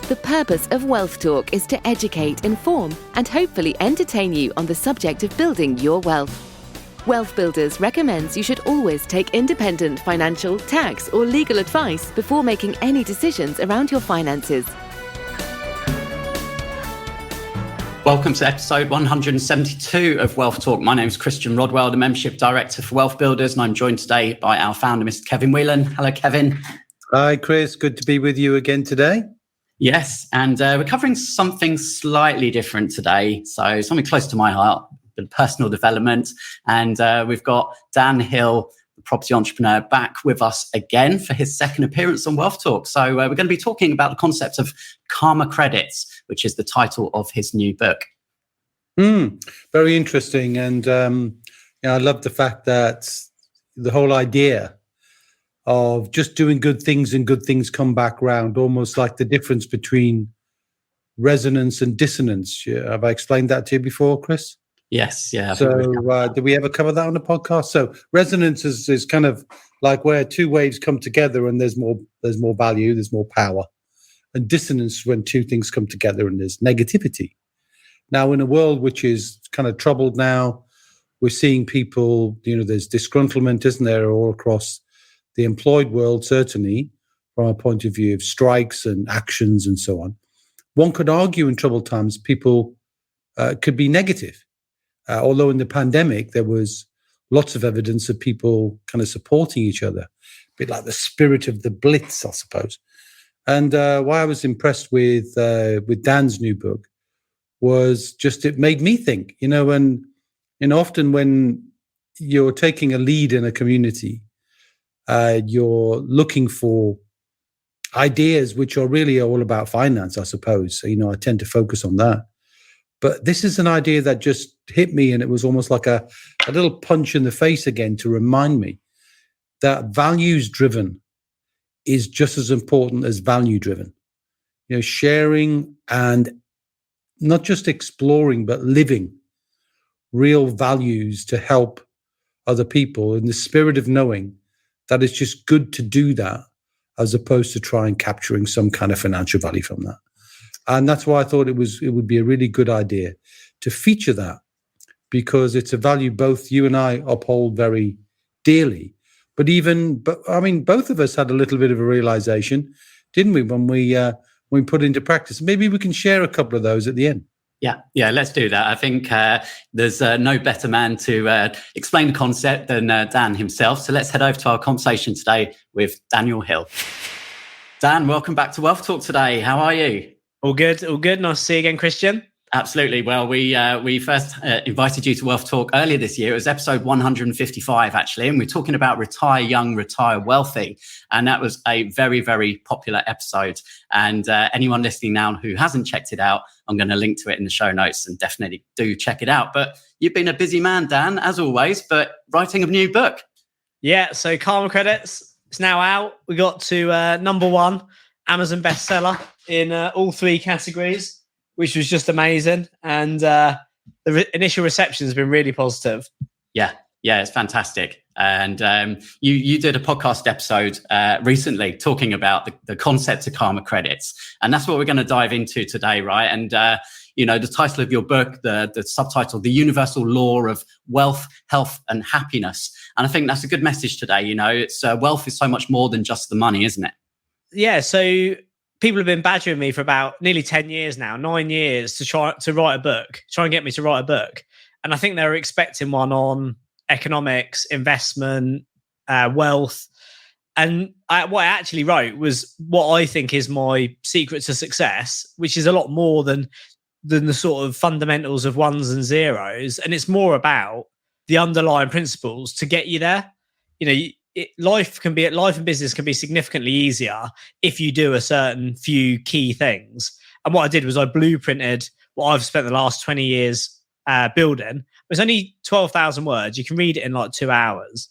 The purpose of Wealth Talk is to educate, inform, and hopefully entertain you on the subject of building your wealth. WealthBuilders recommends you should always take independent financial, tax, or legal advice before making any decisions around your finances. Welcome to episode 172 of Wealth Talk. My name is Christian Rodwell, the Membership Director for WealthBuilders, and I'm joined today by our founder, Mr. Kevin Whelan. Hello, Kevin. Hi, Chris. Good to be with you again today. Yes, and we're covering something slightly different today. So something close to my heart, but personal development. And we've got Dan Hill, the property entrepreneur, back with us again for his second appearance on Wealth Talk. So we're going to be talking about the concept of karma credits, which is the title of his new book. Very interesting. And I love the fact that the whole idea of just doing good things and good things come back round, almost like the difference between resonance and dissonance. Have I explained that to you before, Chris? Yes, yeah. So did we ever cover that on the podcast? So resonance is kind of like where two waves come together and there's more value, there's more power. And dissonance when two things come together and there's negativity. Now, in a world which is kind of troubled now, we're seeing people, there's disgruntlement, isn't there, all across the employed world, certainly, from a point of view of strikes and actions and so on. One could argue in troubled times, people could be negative. Although in the pandemic, there was lots of evidence of people kind of supporting each other, a bit like the spirit of the Blitz, I suppose. And why I was impressed with Dan's new book was just it made me think, and often when you're taking a lead in a community, you're looking for ideas which are really all about finance, I suppose. So, I tend to focus on that. But this is an idea that just hit me, and it was almost like a little punch in the face again to remind me that values-driven is just as important as value-driven. Sharing and not just exploring, but living real values to help other people in the spirit of knowing that it's just good to do that as opposed to try and capturing some kind of financial value from that. And that's why I thought it would be a really good idea to feature that, because it's a value both you and I uphold very dearly. But both of us had a little bit of a realization, didn't we, when we put it into practice? Maybe we can share a couple of those at the end. Yeah, let's do that. I think there's no better man to explain the concept than Dan himself. So let's head over to our conversation today with Daniel Hill. Dan, welcome back to Wealth Talk today. How are you? All good. Nice to see you again, Christian. Absolutely. Well, we first invited you to Wealth Talk earlier this year. It was episode 155, actually, and we're talking about retire young, retire wealthy. And that was a very, very popular episode. And anyone listening now who hasn't checked it out, I'm going to link to it in the show notes, and definitely do check it out. But you've been a busy man, Dan, as always, but writing a new book. Yeah, so Karma Credits, it's now out. We got to number 1, Amazon bestseller in all 3 categories, which was just amazing. And the initial reception has been really positive. Yeah, it's fantastic. And you did a podcast episode recently talking about the concept of karma credits. And that's what we're going to dive into today, right? And, the title of your book, the subtitle, The Universal Law of Wealth, Health and Happiness. And I think that's a good message today. It's wealth is so much more than just the money, isn't it? Yeah, so people have been badgering me for about nearly 10 years now, 9 years to try and get me to write a book. And I think they were expecting one on economics, investment, wealth. And what I actually wrote was what I think is my secret to success, which is a lot more than the sort of fundamentals of ones and zeros. And it's more about the underlying principles to get you there. Life and business can be significantly easier if you do a certain few key things. And what I did was I blueprinted what I've spent the last 20 years building. It's only 12,000 words. You can read it in like 2 hours.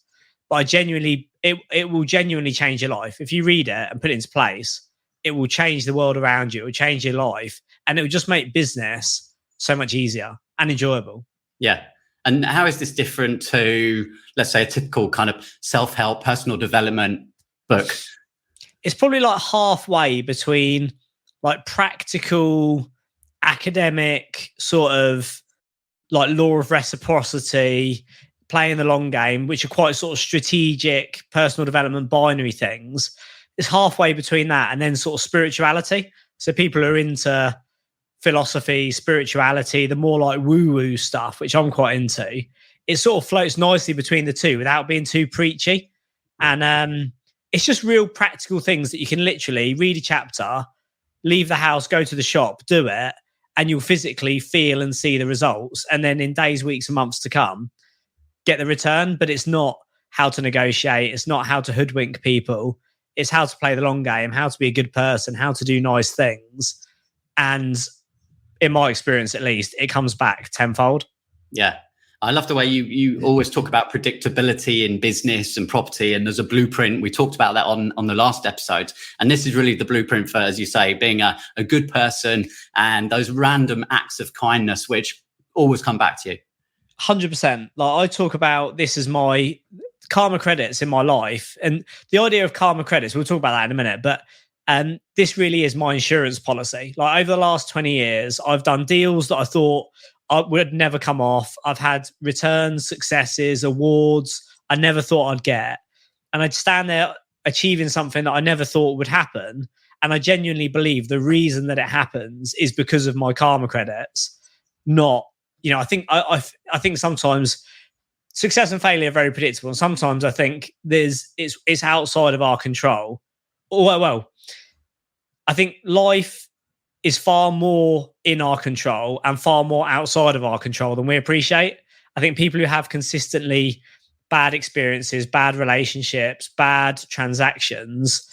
But it will genuinely change your life. If you read it and put it into place, it will change the world around you. It will change your life. And it will just make business so much easier and enjoyable. Yeah. And how is this different to, let's say, a typical kind of self-help, personal development book? It's probably like halfway between like practical, academic sort of like law of reciprocity, playing the long game, which are quite sort of strategic, personal development, binary things. It's halfway between that and then sort of spirituality. So people are into philosophy, spirituality, the more like woo-woo stuff, which I'm quite into. It sort of floats nicely between the two without being too preachy. And it's just real practical things that you can literally read a chapter, leave the house, go to the shop, do it, and you'll physically feel and see the results. And then in days, weeks, and months to come, get the return. But it's not how to negotiate. It's not how to hoodwink people. It's how to play the long game, how to be a good person, how to do nice things. And in my experience, at least, it comes back tenfold. Yeah. I love the way you always talk about predictability in business and property, and there's a blueprint. We talked about that on the last episode. And this is really the blueprint for, as you say, being a good person and those random acts of kindness, which always come back to you. 100%. Like I talk about this as my karma credits in my life. And the idea of karma credits, we'll talk about that in a minute, but this really is my insurance policy. Like over the last 20 years, I've done deals that I thought would never come off. I've had returns, successes, awards I never thought I'd get. And I'd stand there achieving something that I never thought would happen. And I genuinely believe the reason that it happens is because of my karma credits. Not, I think I think sometimes success and failure are very predictable. And sometimes I think it's outside of our control. Well, I think life is far more in our control and far more outside of our control than we appreciate. I think people who have consistently bad experiences, bad relationships, bad transactions,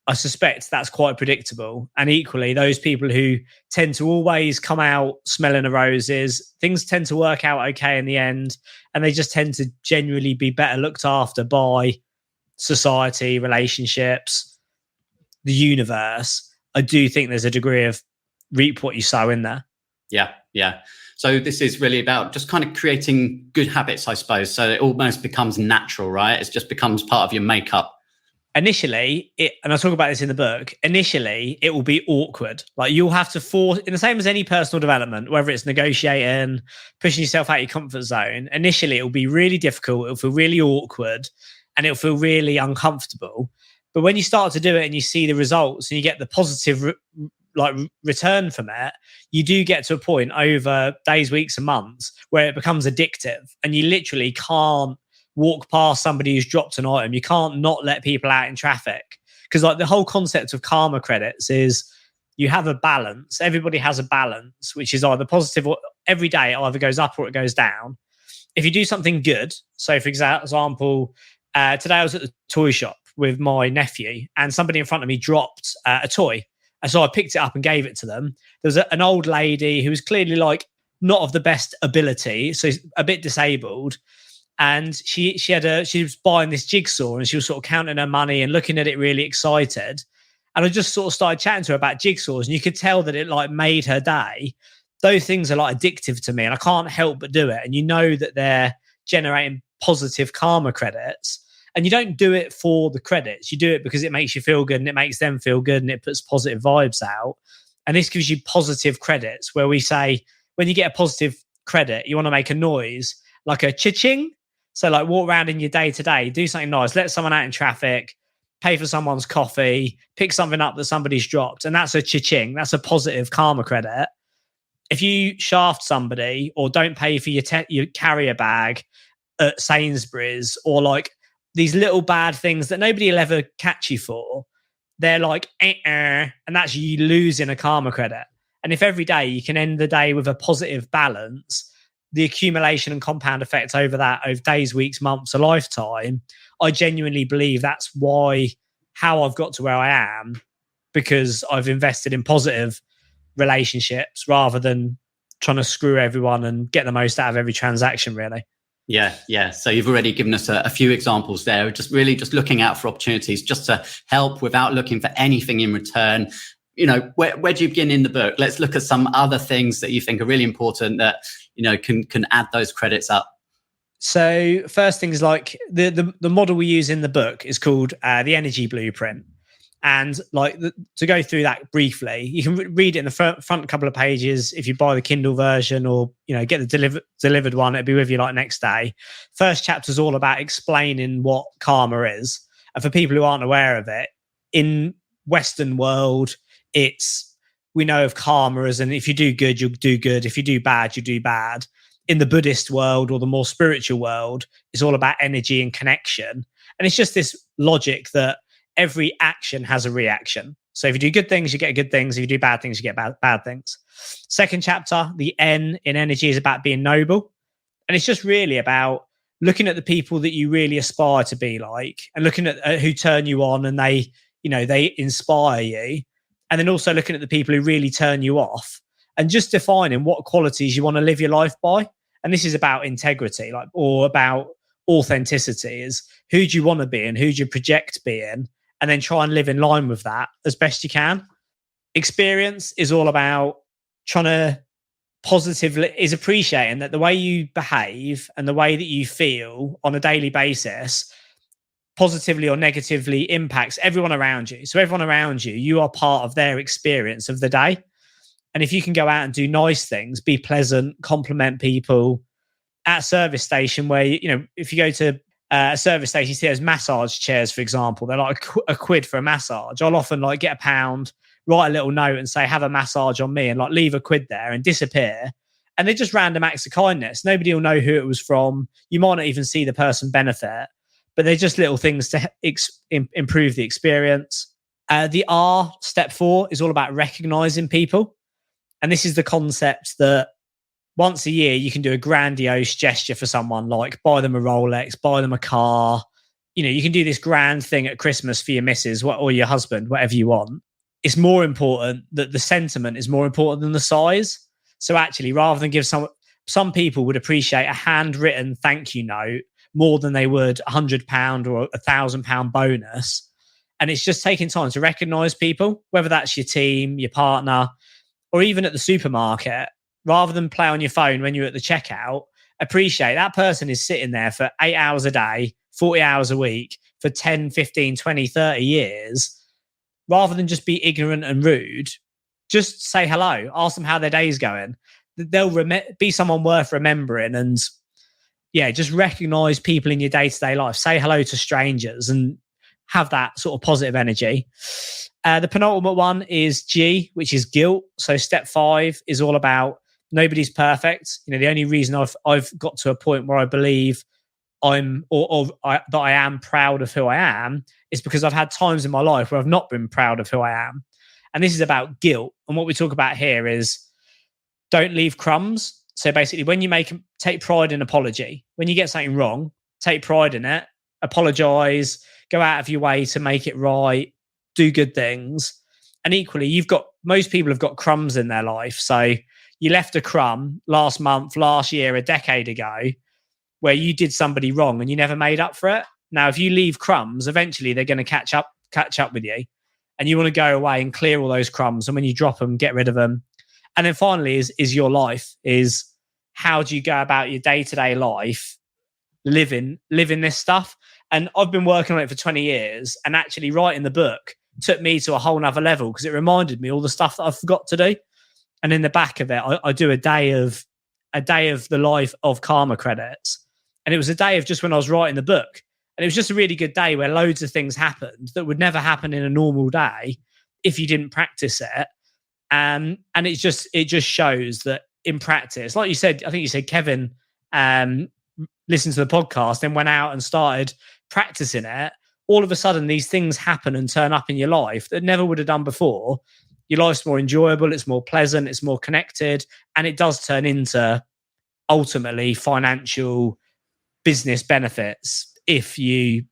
I suspect that's quite predictable. And equally, those people who tend to always come out smelling the roses, things tend to work out okay in the end, and they just tend to genuinely be better looked after by society, relationships, the universe. I do think there's a degree of reap what you sow in there. Yeah. So this is really about just kind of creating good habits, I suppose. So it almost becomes natural, right? It just becomes part of your makeup. Initially, and I talk about this in the book, initially it will be awkward. Like you'll have to force, in the same as any personal development, whether it's negotiating, pushing yourself out of your comfort zone, initially it will be really difficult. It'll feel really awkward and it'll feel really uncomfortable. But when you start to do it and you see the results and you get the positive return from it, you do get to a point over days, weeks and months where it becomes addictive and you literally can't walk past somebody who's dropped an item. You can't not let people out in traffic. Because like the whole concept of karma credits is you have a balance. Everybody has a balance, which is either positive or every day it either goes up or it goes down. If you do something good, so for example, today I was at the toy shop with my nephew and somebody in front of me dropped a toy. And so I picked it up and gave it to them. There was an old lady who was clearly like not of the best ability, so a bit disabled. And she was buying this jigsaw and she was sort of counting her money and looking at it really excited. And I just sort of started chatting to her about jigsaws and you could tell that it like made her day. Those things are like addictive to me and I can't help but do it. And you know that they're generating positive karma credits. And you don't do it for the credits. You do it because it makes you feel good and it makes them feel good and it puts positive vibes out. And this gives you positive credits where we say, when you get a positive credit, you want to make a noise like a cha-ching. So like walk around in your day to day, do something nice, let someone out in traffic, pay for someone's coffee, pick something up that somebody's dropped. And that's a cha-ching. That's a positive karma credit. If you shaft somebody or don't pay for your carrier bag at Sainsbury's or like these little bad things that nobody will ever catch you for, they're like, and that's you losing a karma credit. And if every day you can end the day with a positive balance, the accumulation and compound effect over days, weeks, months, a lifetime, I genuinely believe that's how I've got to where I am, because I've invested in positive relationships rather than trying to screw everyone and get the most out of every transaction, really. Yeah. So you've already given us a few examples there, just looking out for opportunities just to help without looking for anything in return. Where do you begin in the book? Let's look at some other things that you think are really important that, can add those credits up. So first thing is like the model we use in the book is called the energy blueprint. And like to go through that briefly, you can read it in the front couple of pages if you buy the Kindle version, or get the delivered one. It'll be with you like next day. First chapter is all about explaining what karma is, and for people who aren't aware of it, in Western world, we know of karma as, and if you do good, you'll do good. If you do bad, you do bad. In the Buddhist world or the more spiritual world, it's all about energy and connection. And it's just this logic that every action has a reaction. So if you do good things, you get good things. If you do bad things, you get bad things. Second chapter, the N in energy, is about being noble. And it's just really about looking at the people that you really aspire to be like, and looking at who turn you on and they inspire you. And then also looking at the people who really turn you off, and just defining what qualities you want to live your life by. And this is about integrity, or about authenticity, is who do you want to be and who do you project being, and then try and live in line with that as best you can. Experience is all about trying to is appreciating that the way you behave and the way that you feel on a daily basis positively or negatively impacts everyone around you. So everyone around you, you are part of their experience of the day. And if you can go out and do nice things, be pleasant, compliment people at a service station where, if you go to a service station, you see those massage chairs, for example, they're like a quid for a massage. I'll often get £1, write a little note and say, have a massage on me, and leave a quid there and disappear. And they're just random acts of kindness. Nobody will know who it was from. You might not even see the person benefit, but they're just little things to improve the experience. The R, step 4, is all about recognizing people. And this is the concept that once a year, you can do a grandiose gesture for someone, like buy them a Rolex, buy them a car. You can do this grand thing at Christmas for your missus or your husband, whatever you want. It's more important that the sentiment is more important than the size. So actually, rather than give some people would appreciate a handwritten thank you note more than they would £100 or £1,000 bonus. And it's just taking time to recognize people, whether that's your team, your partner, or even at the supermarket. Rather than play on your phone when you're at the checkout, appreciate that person is sitting there for 8 hours a day, 40 hours a week for 10, 15, 20, 30 years. Rather than just be ignorant and rude, just say hello, ask them how their day's going. They'll be someone worth remembering. And just recognize people in your day-to-day life. Say hello to strangers and have that sort of positive energy. The penultimate one is G, which is guilt. So step 5 is all about nobody's perfect. The only reason I've got to a point where I believe that I am proud of who I am is because I've had times in my life where I've not been proud of who I am. And this is about guilt. And what we talk about here is don't leave crumbs. So basically, when you take pride in apology, when you get something wrong, take pride in it, apologize, go out of your way to make it right, do good things. And equally, most people have got crumbs in their life. So you left a crumb last month, last year, a decade ago, where you did somebody wrong and you never made up for it. Now, if you leave crumbs, eventually they're going to catch up with you, and you want to go away and clear all those crumbs. And when you drop them, get rid of them. And then finally is your life, is how do you go about your day-to-day life, living this stuff? And I've been working on it for 20 years, and actually writing the book took me to a whole nother level because it reminded me all the stuff that I forgot to do. And in the back of it, I do a day of the life of karma credits. And it was a day of just when I was writing the book. And it was just a really good day where loads of things happened that would never happen in a normal day if you didn't practice it. And it just shows that in practice, like you said, I think you said Kevin listened to the podcast and went out and started practicing it. All of a sudden, these things happen and turn up in your life that never would have done before. Your life's more enjoyable, it's more pleasant, it's more connected, and it does turn into ultimately financial business benefits if you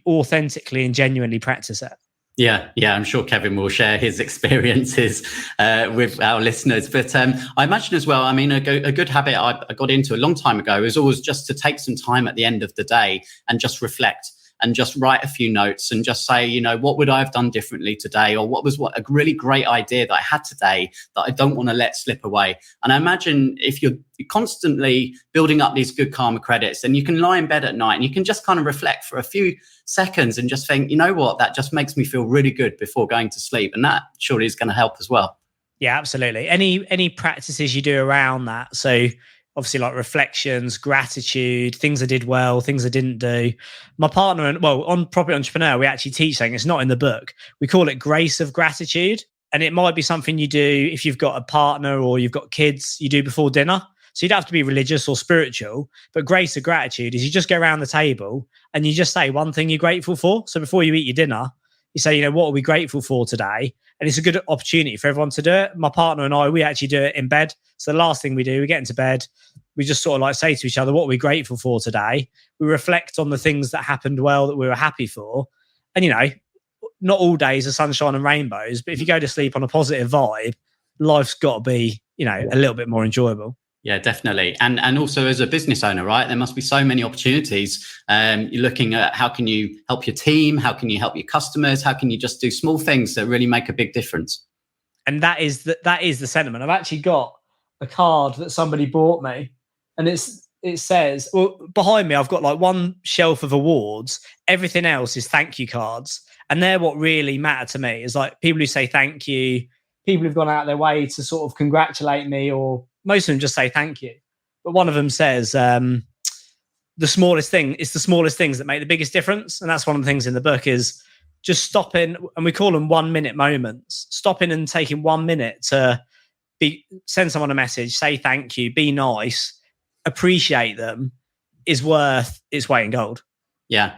authentically and genuinely practice it. Yeah, I'm sure Kevin will share his experiences with our listeners. But I imagine as well, I mean, a good habit I got into a long time ago is always just to take some time at the end of the day and just reflect. and just write a few notes and just say, you know, what would I have done differently today? Or what was a really great idea that I had today that I don't want to let slip away? And I imagine if you're constantly building up these good karma credits, then you can lie in bed at night and you can just kind of reflect for a few seconds and just think, you know what, that just makes me feel really good before going to sleep. And that surely is going to help as well. Yeah, absolutely. Any practices you do around that? So obviously like reflections, gratitude, things I did well, things I didn't do. My partner on Property Entrepreneur, we actually teach something. It's not in the book. We call it grace of gratitude. And it might be something you do if you've got a partner or you've got kids, you do before dinner. So you don't have to be religious or spiritual, but grace of gratitude is you just go around the table and you just say one thing you're grateful for. So before you eat your dinner, you say, you know, what are we grateful for today? And it's a good opportunity for everyone to do it. My partner and I, we actually do it in bed. So the last thing we do, we get into bed, we just sort of like say to each other, what are we grateful for today? We reflect on the things that happened well, that we were happy for. And, you know, not all days are sunshine and rainbows, but if you go to sleep on a positive vibe, life's got to be, you know, a little bit more enjoyable. Yeah, definitely. And also as a business owner, right, there must be so many opportunities. You're looking at how can you help your team? How can you help your customers? How can you just do small things that really make a big difference? And that is the sentiment. I've actually got a card that somebody bought me, and it says, well, behind me, I've got like one shelf of awards. Everything else is thank you cards. And they're what really matter to me, is like people who say thank you, people who've gone out of their way to sort of congratulate me, or most of them just say thank you. But one of them says, the smallest thing, it's the smallest things that make the biggest difference. And that's one of the things in the book is just stopping, and we call them 1 minute moments, stopping and taking 1 minute to send someone a message, say thank you, be nice, appreciate them, is worth its weight in gold. Yeah.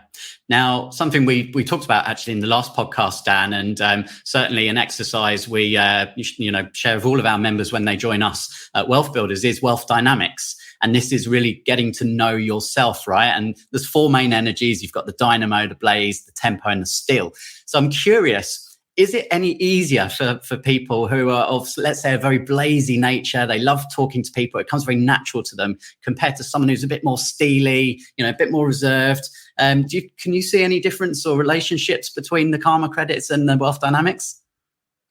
Now, something we talked about actually in the last podcast, Dan, and certainly an exercise we share with all of our members when they join us at WealthBuilders is wealth dynamics. And this is really getting to know yourself, right? And there's 4 main energies. You've got the dynamo, the blaze, the tempo, and the steel. So I'm curious, is it any easier for people who are of, let's say, a very blazy nature? They love talking to people. It comes very natural to them compared to someone who's a bit more steely, you know, a bit more reserved. Can you see any difference or relationships between the karma credits and the wealth dynamics?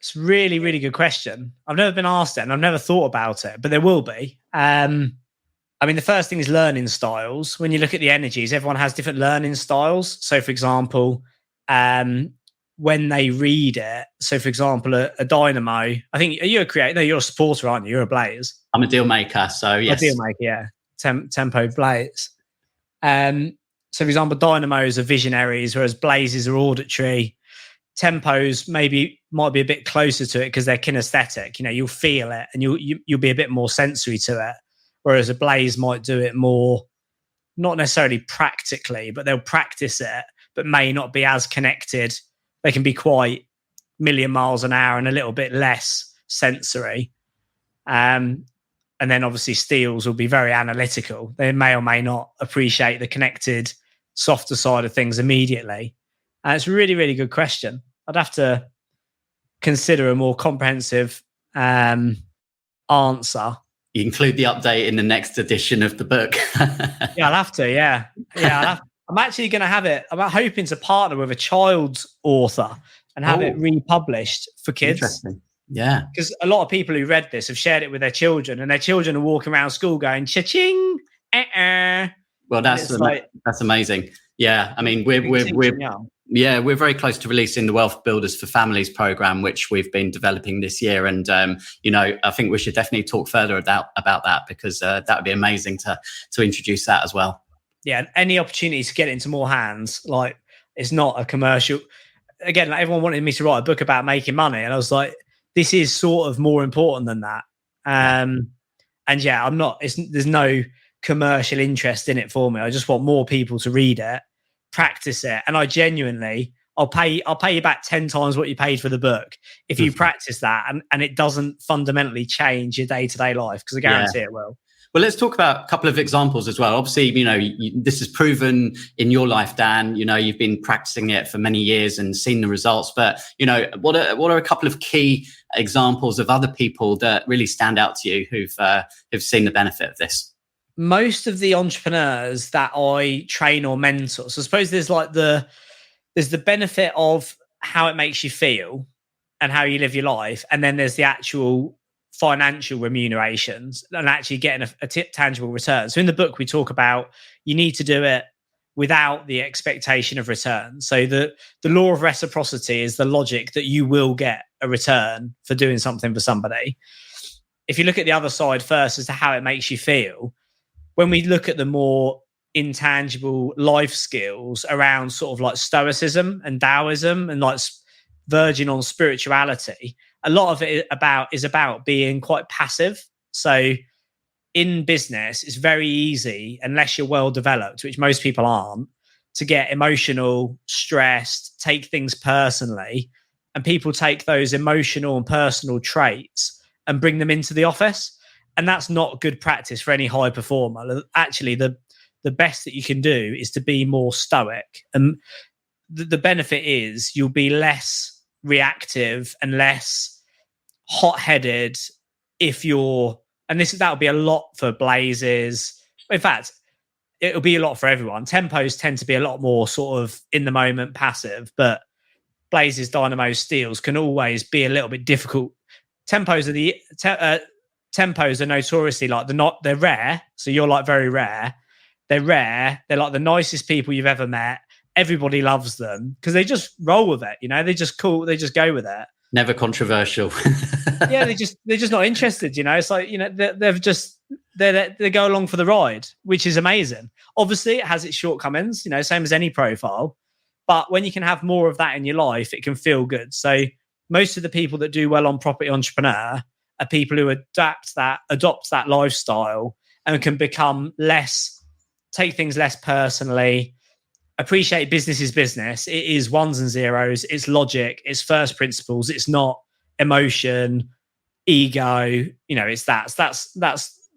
It's a really, really good question. I've never been asked it and I've never thought about it, but there will be. I mean, the first thing is learning styles. When you look at the energies, everyone has different learning styles. So, for example, when they read it, so for example, a dynamo, I think, are you a creator? No, you're a supporter, aren't you? You're a blaze. I'm a deal maker, so yes. A deal maker, yeah. Tempo blaze. So, for example, dynamos are visionaries, whereas blazes are auditory. Tempos might be a bit closer to it because they're kinesthetic. You know, you'll feel it and you'll be a bit more sensory to it. Whereas a blaze might do it more, not necessarily practically, but they'll practice it, but may not be as connected. They can be quite million miles an hour and a little bit less sensory. And then obviously steels will be very analytical. They may or may not appreciate the connected, softer side of things immediately. And it's a really, really good question. I'd have to consider a more comprehensive answer. You include the update in the next edition of the book. Yeah, I'll have to. Yeah. I'm actually going to have it. I'm hoping to partner with a child's author and have it republished for kids. Interesting. Yeah. Because a lot of people who read this have shared it with their children, and their children are walking around school going, cha-ching, Well, that's amazing. Yeah. I mean, we're very close to releasing the WealthBuilders for Families program, which we've been developing this year. And, I think we should definitely talk further about that because that would be amazing to introduce that as well. Yeah. And any opportunity to get it into more hands, like it's not a commercial. Again, like everyone wanted me to write a book about making money. And I was like, this is sort of more important than that. And yeah, there's no commercial interest in it for me. I just want more people to read it, practice it. And I genuinely, I'll pay you back 10 times what you paid for the book if you practice that and it doesn't fundamentally change your day-to-day life, because I guarantee it will. Well, let's talk about a couple of examples as well. Obviously, this is proven in your life, Dan. You've been practicing it for many years and seen the results. But, what are a couple of key examples of other people that really stand out to you who've seen the benefit of this? most of the entrepreneurs that I train or mentor, so I suppose there's the benefit of how it makes you feel and how you live your life, and then there's the actual financial remunerations and actually getting a tangible return. So in the book, we talk about you need to do it without the expectation of return. So the law of reciprocity is the logic that you will get a return for doing something for somebody. If you look at the other side first as to how it makes you feel, when we look at the more intangible life skills around sort of like stoicism and Taoism and like verging on spirituality, a lot of it is about being quite passive. So in business, it's very easy, unless you're well developed, which most people aren't, to get emotional, stressed, take things personally. And people take those emotional and personal traits and bring them into the office. And that's not good practice for any high performer. Actually, the best that you can do is to be more stoic. And the benefit is you'll be less reactive and less hot-headed if you're, and that'll be a lot for blazes. In fact, it'll be a lot for everyone. Tempos tend to be a lot more sort of in the moment passive, but blazes, dynamos, steels can always be a little bit difficult. Tempos are notoriously like they're rare. So you're like very rare. They're rare. They're like the nicest people you've ever met. Everybody loves them because they just roll with it. You know, they're just cool. They just go with it. Never controversial. Yeah, they're just not interested. You know, it's like, you know, they go along for the ride, which is amazing. Obviously, it has its shortcomings. You know, same as any profile. But when you can have more of that in your life, it can feel good. So most of the people that do well on Property Entrepreneur are people who adopt that lifestyle and can take things less personally, appreciate business is business. It is ones and zeros. It's logic. It's first principles. It's not emotion, ego. You know, that's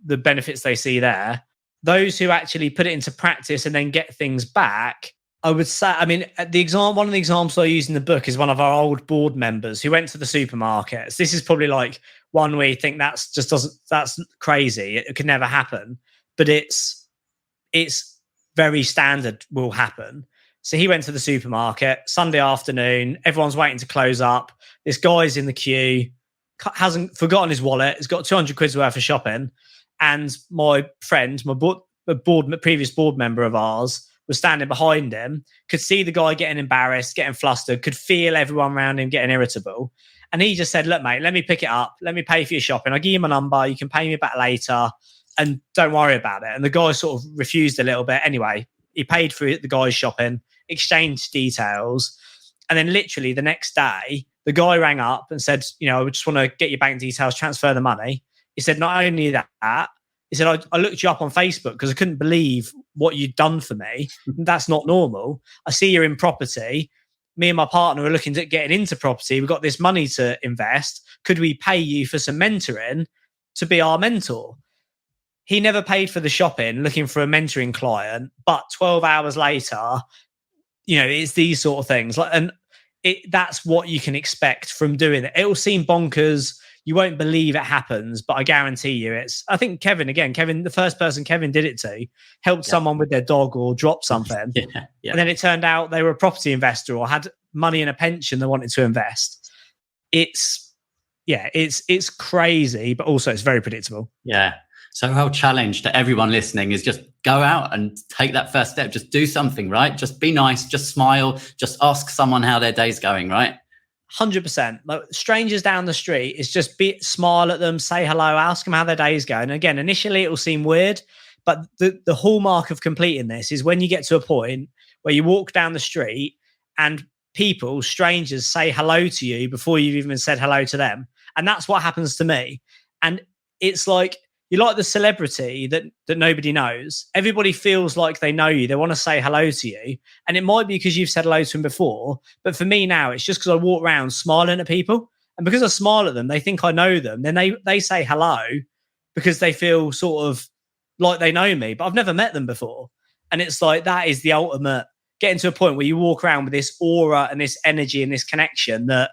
the benefits they see there. Those who actually put it into practice and then get things back, I would say, I mean, one of the examples I use in the book is one of our old board members who went to the supermarkets. This is probably like one where you think that's crazy. It could never happen, but it's very standard, will happen. So he went to the supermarket Sunday afternoon. Everyone's waiting to close up. This guy's in the queue, hasn't forgotten his wallet. He's got 200 quid's worth of shopping. And my friend, previous board member of ours, was standing behind him, could see the guy getting embarrassed, getting flustered, could feel everyone around him getting irritable. And he just said, look, mate, let me pick it up. Let me pay for your shopping. I'll give you my number. You can pay me back later and don't worry about it. And the guy sort of refused a little bit. Anyway, he paid for the guy's shopping, exchanged details. And then literally the next day, the guy rang up and said, you know, I just want to get your bank details, transfer the money. He said, not only that, he said, I looked you up on Facebook because I couldn't believe what you'd done for me. That's not normal. I see you're in property. Me and my partner are looking at getting into property. We've got this money to invest. Could we pay you for some mentoring to be our mentor? He never paid for the shopping looking for a mentoring client, but 12 hours later, you know, it's these sort of things. That's what you can expect from doing it. It will seem bonkers. You won't believe it happens, but I guarantee you I think Kevin, the first person Kevin did it to, helped someone with their dog or dropped something. Yeah. And then it turned out they were a property investor or had money in a pension they wanted to invest. It's crazy, but also it's very predictable. Yeah. So our challenge to everyone listening is just go out and take that first step. Just do something, right? Just be nice, just smile, just ask someone how their day's going, right? 100%. Like strangers down the street, is just smile at them, say hello, ask them how their day's going. And again, initially it will seem weird, but the hallmark of completing this is when you get to a point where you walk down the street and strangers say hello to you before you've even said hello to them. And that's what happens to me. And it's like, you're like the celebrity that nobody knows. Everybody feels like they know you. They want to say hello to you. And it might be because you've said hello to them before. But for me now, it's just because I walk around smiling at people. And because I smile at them, they think I know them. Then they say hello because they feel sort of like they know me. But I've never met them before. And it's like, that is the ultimate, getting to a point where you walk around with this aura and this energy and this connection that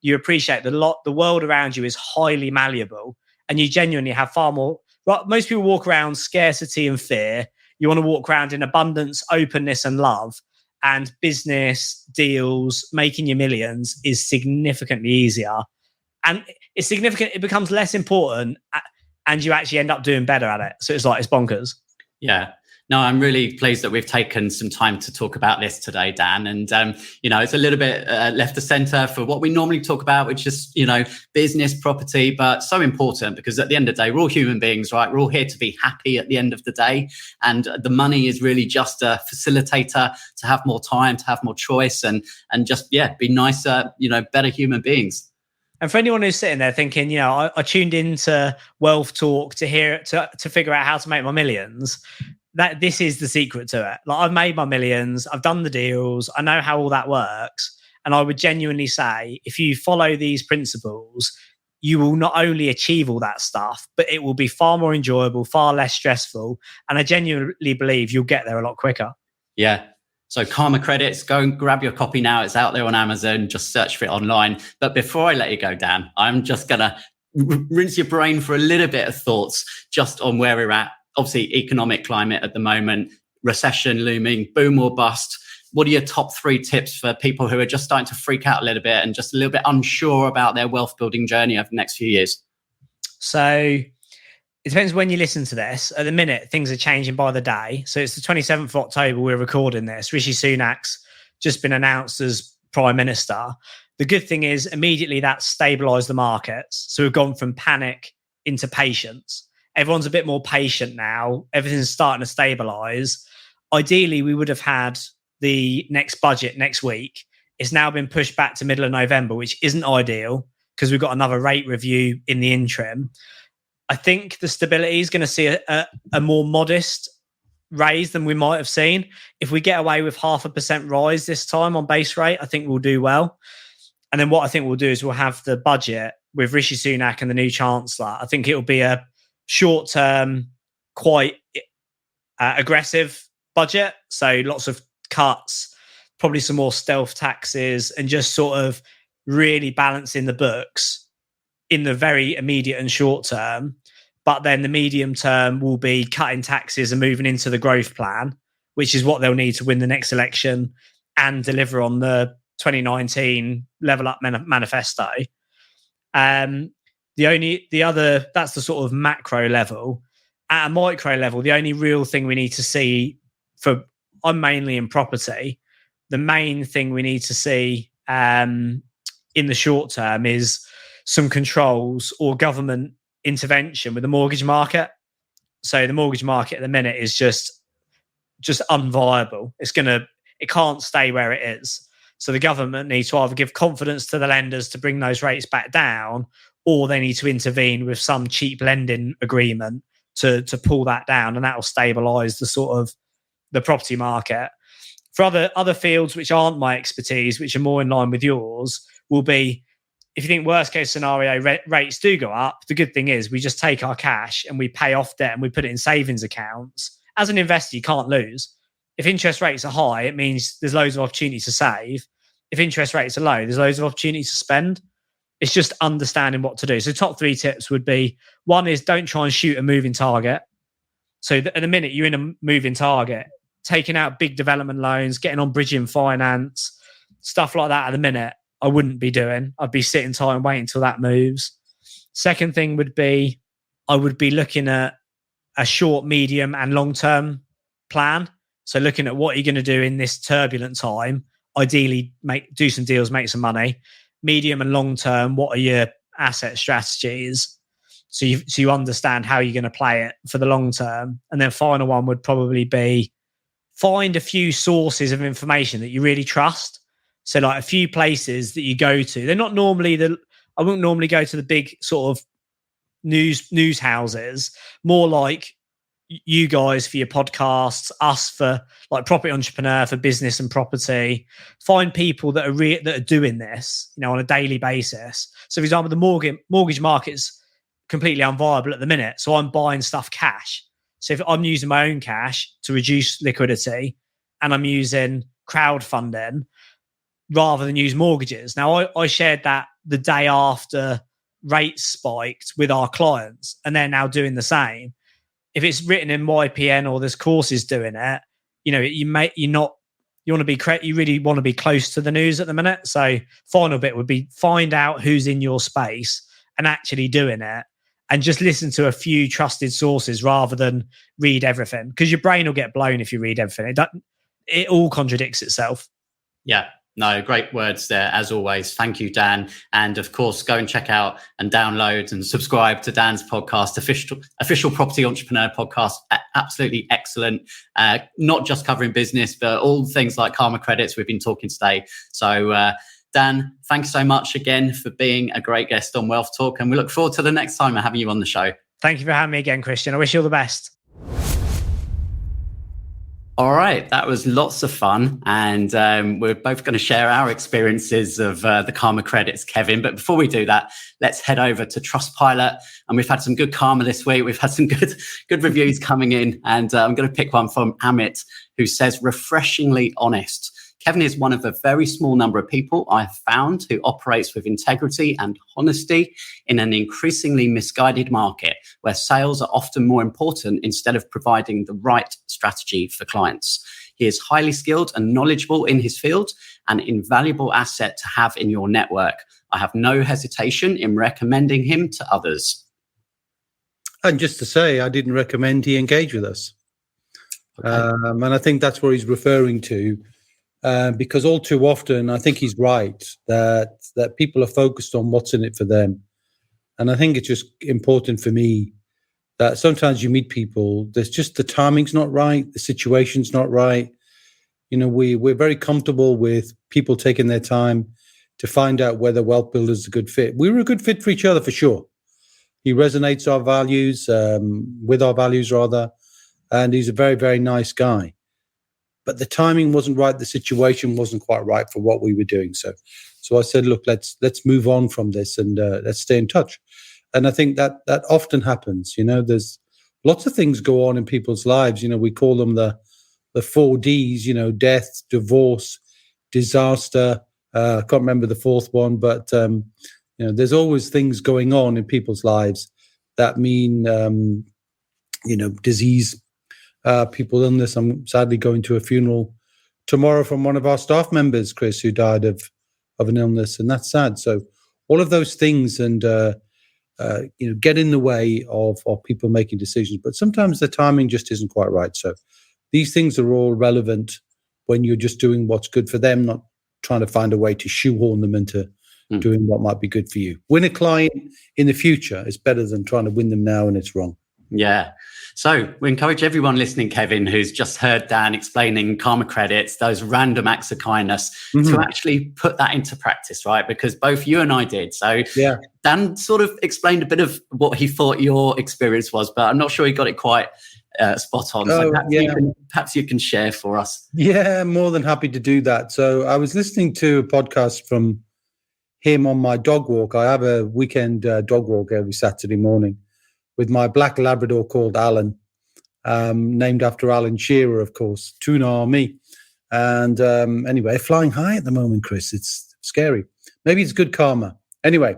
you appreciate. The world around you is highly malleable. And you genuinely have far more Right, most people walk around scarcity and fear. You want to walk around in abundance, openness, and love. And business deals, making your millions is significantly easier. And it's significant. It becomes less important, and you actually end up doing better at it. So it's bonkers. Yeah. No, I'm really pleased that we've taken some time to talk about this today, Dan. And, it's a little bit left of center for what we normally talk about, which is, business, property, but so important because at the end of the day, we're all human beings, right? We're all here to be happy at the end of the day. And the money is really just a facilitator to have more time, to have more choice and just, be nicer, better human beings. And for anyone who's sitting there thinking, I tuned into WealthTalk to hear it, to figure out how to make my millions, that this is the secret to it. I've made my millions, I've done the deals, I know how all that works. And I would genuinely say, if you follow these principles, you will not only achieve all that stuff, but it will be far more enjoyable, far less stressful. And I genuinely believe you'll get there a lot quicker. Yeah. So Karma Credits, go and grab your copy now. It's out there on Amazon. Just search for it online. But before I let you go, Dan, I'm just going to rinse your brain for a little bit of thoughts just on where we're at. Obviously, economic climate at the moment, recession looming, boom or bust. What are your top 3 tips for people who are just starting to freak out a little bit and just a little bit unsure about their wealth building journey over the next few years? So it depends when you listen to this. At the minute, things are changing by the day. So it's the 27th of October, we're recording this. Rishi Sunak's just been announced as Prime Minister. The good thing is immediately that stabilised the markets. So we've gone from panic into patience. Everyone's a bit more patient now. Everything's starting to stabilise. Ideally, we would have had the next budget next week. It's now been pushed back to middle of November, which isn't ideal because we've got another rate review in the interim. I think the stability is going to see a more modest raise than we might have seen. If we get away with 0.5% rise this time on base rate, I think we'll do well. And then what I think we'll do is we'll have the budget with Rishi Sunak and the new Chancellor. I think it'll be a short-term, quite aggressive budget. So lots of cuts, probably some more stealth taxes, and just sort of really balancing the books in the very immediate and short term. But then the medium term will be cutting taxes and moving into the growth plan, which is what they'll need to win the next election and deliver on the 2019 Level Up manifesto. That's the sort of macro level. At a micro level, the only real thing we need to see I'm mainly in property. The main thing we need to see in the short term is some controls or government intervention with the mortgage market. So the mortgage market at the minute is just unviable. It can't stay where it is. So the government needs to either give confidence to the lenders to bring those rates back down, or they need to intervene with some cheap lending agreement to pull that down, and that will stabilise the sort of the property market. For other fields which aren't my expertise, which are more in line with yours, will be, if you think worst case scenario rates do go up, the good thing is we just take our cash and we pay off debt and we put it in savings accounts. As an investor, you can't lose. If interest rates are high, it means there's loads of opportunity to save. If interest rates are low, there's loads of opportunity to spend. It's just understanding what to do. So top 3 tips would be, one is don't try and shoot a moving target. So at the minute you're in a moving target, taking out big development loans, getting on bridging finance, stuff like that at the minute, I wouldn't be doing. I'd be sitting tight and waiting until that moves. Second thing would be, I would be looking at a short, medium and long-term plan. So looking at what you're going to do in this turbulent time, ideally do some deals, make some money. Medium and long-term, what are your asset strategies? So you understand how you're going to play it for the long term. And then final one would probably be, find a few sources of information that you really trust. So like a few places that you go to. They're not normally I wouldn't normally go to the big sort of news houses, more like you guys for your podcasts, us for like Property Entrepreneur for business and property. Find people that are doing this, on a daily basis. So for example, the mortgage market's completely unviable at the minute. So I'm buying stuff cash. So if I'm using my own cash to reduce liquidity and I'm using crowdfunding rather than use mortgages. Now, I shared that the day after rates spiked with our clients and they're now doing the same. If it's written in YPN or there's courses doing it, you really want to be close to the news at the minute. So final bit would be find out who's in your space and actually doing it, and just listen to a few trusted sources rather than read everything, because your brain will get blown if you read everything. It all contradicts itself. Yeah. No, great words there, as always. Thank you, Dan. And of course, go and check out and download and subscribe to Dan's podcast, Official Property Entrepreneur Podcast. Absolutely excellent. Not just covering business, but all things like karma credits we've been talking today. So, Dan, thanks so much again for being a great guest on Wealth Talk. And we look forward to the next time of having you on the show. Thank you for having me again, Christian. I wish you all the best. All right, that was lots of fun. And we're both going to share our experiences of the karma credits, Kevin. But before we do that, let's head over to Trustpilot. And we've had some good karma this week. We've had some good reviews coming in. And I'm going to pick one from Amit, who says, refreshingly honest. Kevin is one of a very small number of people I've found who operates with integrity and honesty in an increasingly misguided market where sales are often more important instead of providing the right strategy for clients. He is highly skilled and knowledgeable in his field, an invaluable asset to have in your network. I have no hesitation in recommending him to others. And just to say, I didn't recommend he engage with us. Okay. And I think that's what he's referring to. Because all too often, I think he's right, that people are focused on what's in it for them. And I think it's just important for me that sometimes you meet people, there's just the timing's not right, the situation's not right. You know, we're very comfortable with people taking their time to find out whether WealthBuilders is a good fit. We were a good fit for each other, for sure. He resonates our values, with our values rather, and he's a very, very nice guy. But the timing wasn't right. The situation wasn't quite right for what we were doing. So I said, look, let's move on from this and let's stay in touch. And I think that often happens. You know, there's lots of things go on in people's lives. You know, we call them the 4Ds. You know, death, divorce, disaster. I can't remember the fourth one, but you know, there's always things going on in people's lives that mean you know, disease. People illness. I'm sadly going to a funeral tomorrow from one of our staff members, Chris, who died of an illness, and that's sad. So all of those things and you know, get in the way of people making decisions. But sometimes the timing just isn't quite right. So these things are all relevant when you're just doing what's good for them, not trying to find a way to shoehorn them into doing what might be good for you. Win a client in the future is better than trying to win them now and it's wrong. Yeah. So we encourage everyone listening, Kevin, who's just heard Dan explaining karma credits, those random acts of kindness, to actually put that into practice, right? Because both you and I did. So yeah. Dan sort of explained a bit of what he thought your experience was, but I'm not sure he got it quite spot on. So perhaps you can share for us. Yeah, more than happy to do that. So I was listening to a podcast from him on my dog walk. I have a weekend dog walk every Saturday morning with my black Labrador called Alan, named after Alan Shearer, of course, Tuna Army. And anyway, flying high at the moment, Chris. It's scary. Maybe it's good karma. Anyway,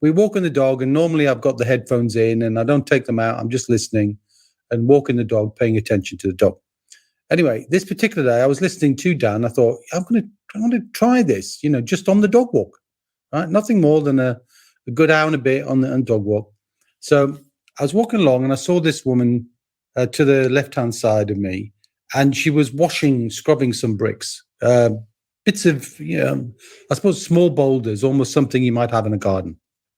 we walk in the dog, and normally I've got the headphones in, and I don't take them out. I'm just listening and walking the dog, paying attention to the dog. Anyway, this particular day, I was listening to Dan. I thought, I'm going to try this, you know, just on the dog walk. Right? Nothing more than a good hour and a bit on the dog walk. So I was walking along and I saw this woman to the left-hand side of me, and she was scrubbing some bricks, bits of, you know, I suppose small boulders, almost something you might have in a garden.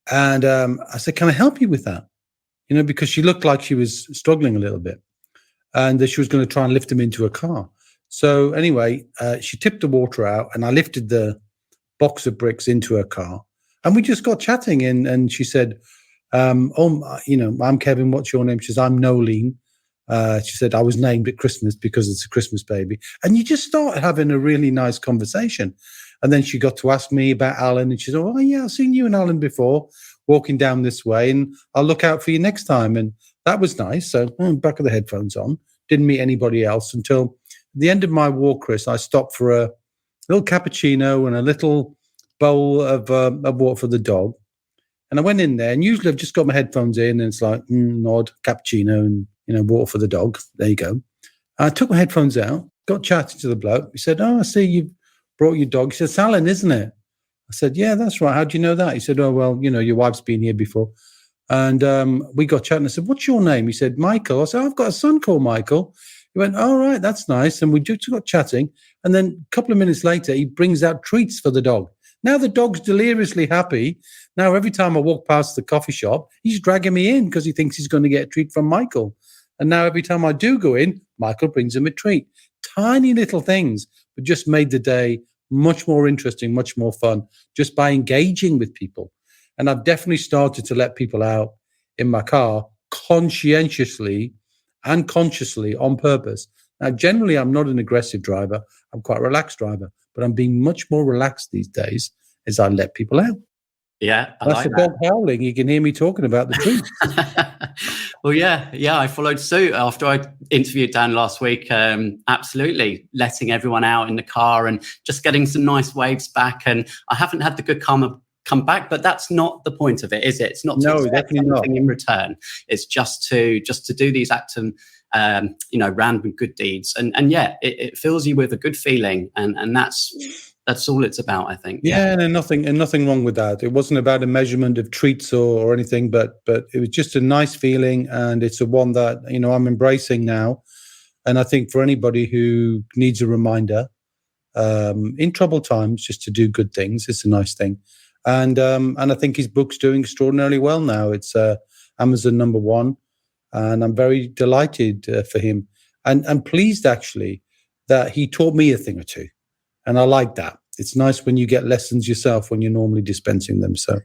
And I said, can I help you with that? You know, because she looked like she was struggling a little bit and that she was going to try and lift them into a car. So anyway, she tipped the water out and I lifted the box of bricks into her car, and we just got chatting, and she said, you know, I'm Kevin, what's your name? She says, I'm Nolene. She said, I was named at Christmas because it's a Christmas baby. And you just started having a really nice conversation. And then she got to ask me about Alan, and she said, oh yeah, I've seen you and Alan before walking down this way, and I'll look out for you next time. And that was nice. So back of the headphones on, didn't meet anybody else until the end of my walk, Chris. I stopped for a little cappuccino and a little bowl of water for the dog. And I went in there, and usually I've just got my headphones in, and it's like, nod, cappuccino, and, water for the dog. There you go. I took my headphones out, got chatting to the bloke. He said, I see you brought your dog. He said, Salon, isn't it? I said, yeah, that's right. How do you know that? He said, oh, well, your wife's been here before. And we got chatting. I said, what's your name? He said, Michael. I said, I've got a son called Michael. He went, all right, that's nice. And we just got chatting. And then a couple of minutes later, he brings out treats for the dog. Now the dog's deliriously happy. Now every time I walk past the coffee shop, he's dragging me in because he thinks he's going to get a treat from Michael. And now every time I do go in, Michael brings him a treat. Tiny little things, but just made the day much more interesting, much more fun, just by engaging with people. And I've definitely started to let people out in my car conscientiously and consciously on purpose. Now, generally, I'm not an aggressive driver. I'm quite a relaxed driver, but I'm being much more relaxed these days as I let people out. Yeah, that's the dog howling. You can hear me talking about the treats. Well, yeah, I followed suit after I interviewed Dan last week. Absolutely, letting everyone out in the car and just getting some nice waves back. And I haven't had the good karma come back, but that's not the point of it, is it? It's not to expect anything in return. It's just to do these acts of random good deeds, and it fills you with a good feeling, and that's all it's about, I think. Yeah, and nothing wrong with that. It wasn't about a measurement of treats or anything, but it was just a nice feeling, and it's a one that I'm embracing now. And I think for anybody who needs a reminder in troubled times, just to do good things, it's a nice thing. And I think his book's doing extraordinarily well now. It's Amazon #1, and I'm very delighted for him, and pleased actually that he taught me a thing or two. And I like that. It's nice when you get lessons yourself when you're normally dispensing them. So,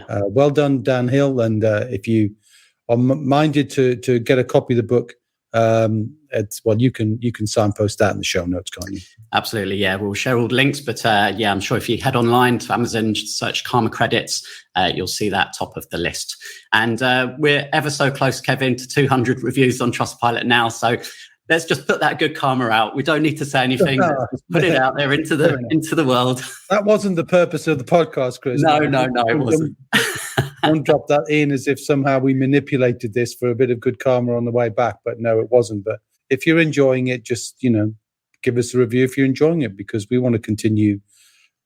well done, Dan Hill. And if you are minded to get a copy of the book, you can signpost that in the show notes, can't you? Absolutely, yeah. We'll share all the links, but I'm sure if you head online to Amazon, search Karma Credits, you'll see that top of the list. And we're ever so close, Kevin, to 200 reviews on Trustpilot now. So let's just put that good karma out. We don't need to say anything. Just put it out there into the world. That wasn't the purpose of the podcast, Chris. No, it wasn't. Don't drop that in as if somehow we manipulated this for a bit of good karma on the way back. But no, it wasn't. But if you're enjoying it, just, give us a review if you're enjoying it, because we want to continue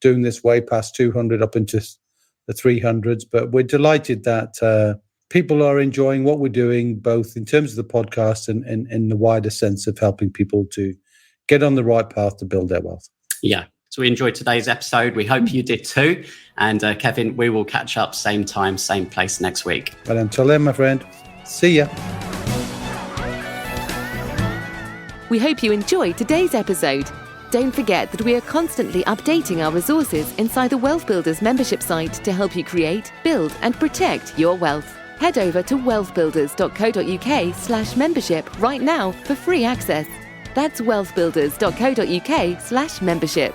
doing this way past 200 up into the 300s. But we're delighted that people are enjoying what we're doing, both in terms of the podcast and in the wider sense of helping people to get on the right path to build their wealth. Yeah. So we enjoyed today's episode. We hope you did too. And Kevin, we will catch up same time, same place next week. Well, until then, my friend, see ya. We hope you enjoyed today's episode. Don't forget that we are constantly updating our resources inside the WealthBuilders membership site to help you create, build, and protect your wealth. Head over to wealthbuilders.co.uk/membership right now for free access. That's wealthbuilders.co.uk/membership.